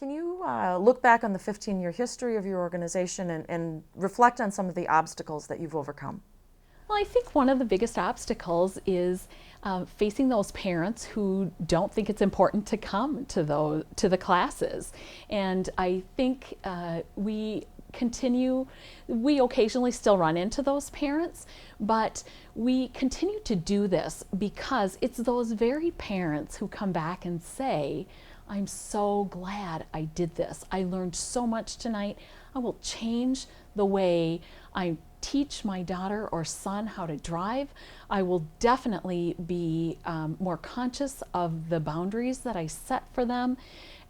Can you look back on the 15-year history of your organization and reflect on some of the obstacles that you've overcome? Well, I think one of the biggest obstacles is facing those parents who don't think it's important to come to the classes, and I think we occasionally still run into those parents, but we continue to do this because it's those very parents who come back and say, I'm so glad I did this. I learned so much tonight. I will change the way I teach my daughter or son how to drive. I will definitely be more conscious of the boundaries that I set for them,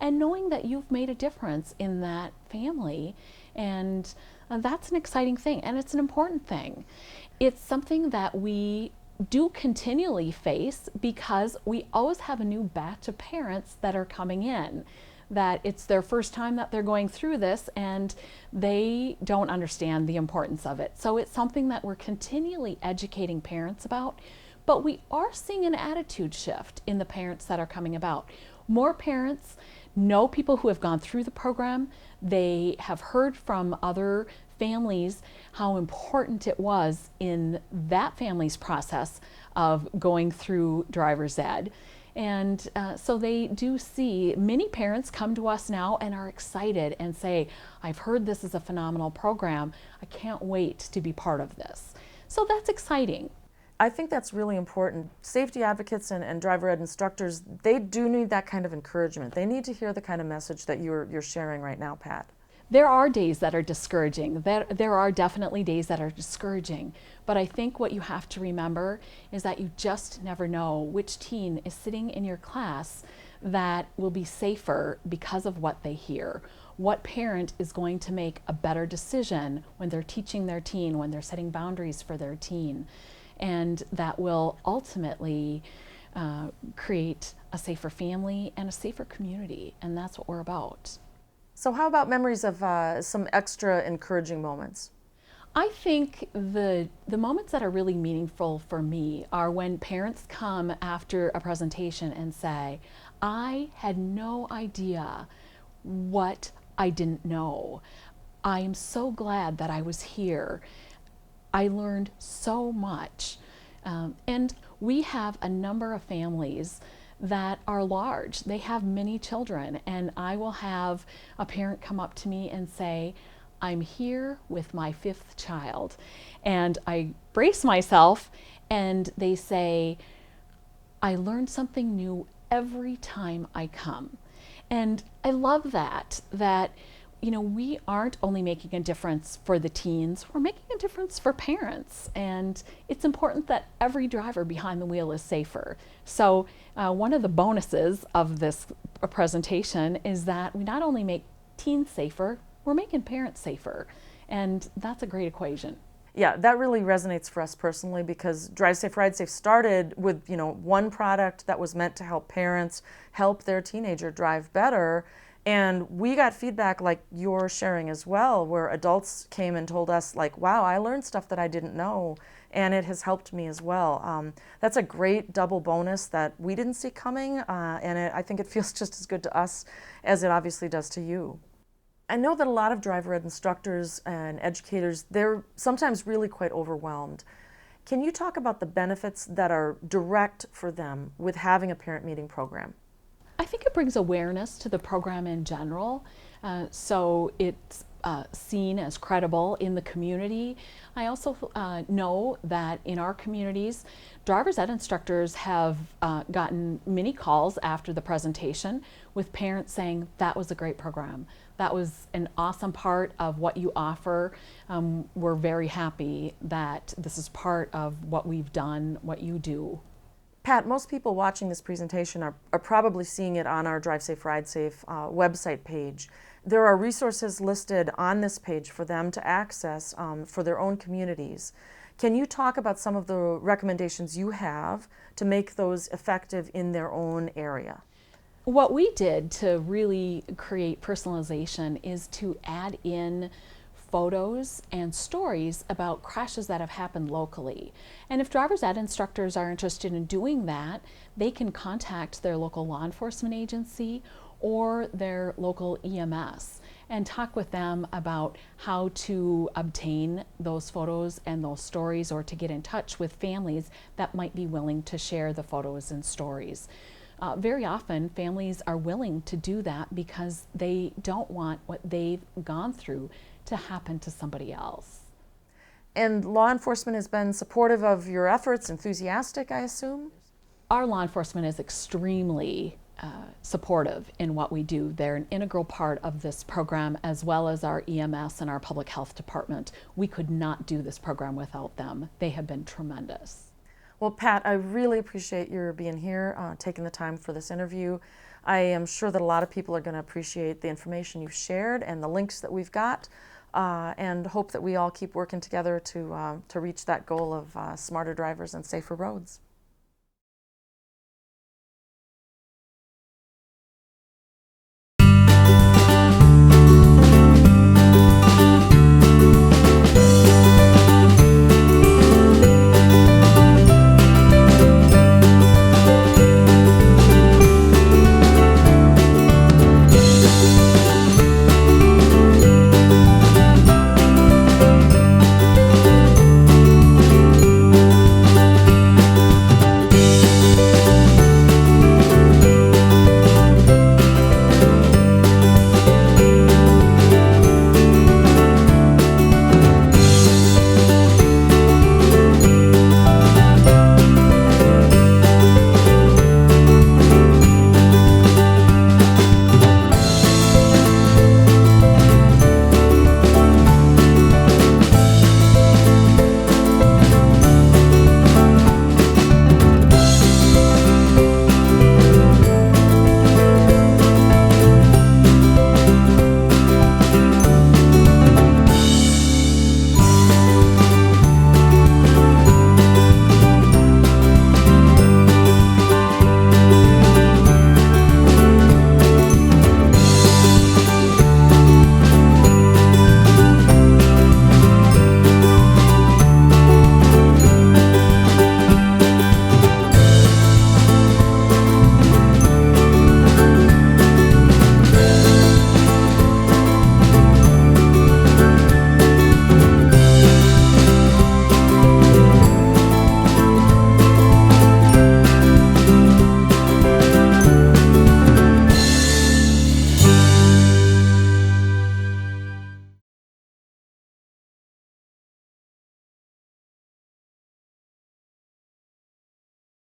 and knowing that you've made a difference in that family. And that's an exciting thing, and it's an important thing. It's something that we do continually face because we always have a new batch of parents that are coming in, that it's their first time that they're going through this and they don't understand the importance of it. So it's something that we're continually educating parents about, but we are seeing an attitude shift in the parents that are coming about. More parents know people who have gone through the program. They have heard from other families how important it was in that family's process of going through driver's ed. And so they do see, many parents come to us now and are excited and say, I've heard this is a phenomenal program. I can't wait to be part of this. So that's exciting. I think that's really important. Safety advocates and driver ed instructors, they do need that kind of encouragement. They need to hear the kind of message that you're sharing right now, Pat. There are days that are discouraging. There are definitely days that are discouraging. But I think what you have to remember is that you just never know which teen is sitting in your class that will be safer because of what they hear. What parent is going to make a better decision when they're teaching their teen, when they're setting boundaries for their teen. And that will ultimately create a safer family and a safer community. And that's what we're about. So how about memories of some extra encouraging moments? I think the moments that are really meaningful for me are when parents come after a presentation and say, I had no idea what I didn't know. I am so glad that I was here. I learned so much. And we have a number of families that are large. They have many children, and I will have a parent come up to me and say, I'm here with my 5th child. And I brace myself and they say, I learned something new every time I come. And I love that we aren't only making a difference for the teens, we're making a difference for parents. And it's important that every driver behind the wheel is safer. So one of the bonuses of this presentation is that we not only make teens safer, we're making parents safer. And that's a great equation. Yeah, that really resonates for us personally because Drive Safe, Ride Safe started with, one product that was meant to help parents help their teenager drive better. And we got feedback like you're sharing as well, where adults came and told us like, wow, I learned stuff that I didn't know, and it has helped me as well. That's a great double bonus that we didn't see coming, and I think it feels just as good to us as it obviously does to you. I know that a lot of driver ed instructors and educators, they're sometimes really quite overwhelmed. Can you talk about the benefits that are direct for them with having a parent meeting program? I think it brings awareness to the program in general, so it's seen as credible in the community. I also know that in our communities, driver's ed instructors have gotten many calls after the presentation with parents saying, that was a great program. That was an awesome part of what you offer. We're very happy that this is part of what we've done, what you do. Pat, most people watching this presentation are probably seeing it on our Drive Safe, Ride Safe website page. There are resources listed on this page for them to access for their own communities. Can you talk about some of the recommendations you have to make those effective in their own area? What we did to really create personalization is to add in photos and stories about crashes that have happened locally. And if driver's ed instructors are interested in doing that, they can contact their local law enforcement agency or their local EMS and talk with them about how to obtain those photos and those stories, or to get in touch with families that might be willing to share the photos and stories. Very often, families are willing to do that because they don't want what they've gone through to happen to somebody else. And law enforcement has been supportive of your efforts, enthusiastic, I assume? Our law enforcement is extremely supportive in what we do. They're an integral part of this program, as well as our EMS and our public health department. We could not do this program without them. They have been tremendous. Well, Pat, I really appreciate your being here, taking the time for this interview. I am sure that a lot of people are going to appreciate the information you've shared and the links that we've got, and hope that we all keep working together to reach that goal of smarter drivers and safer roads.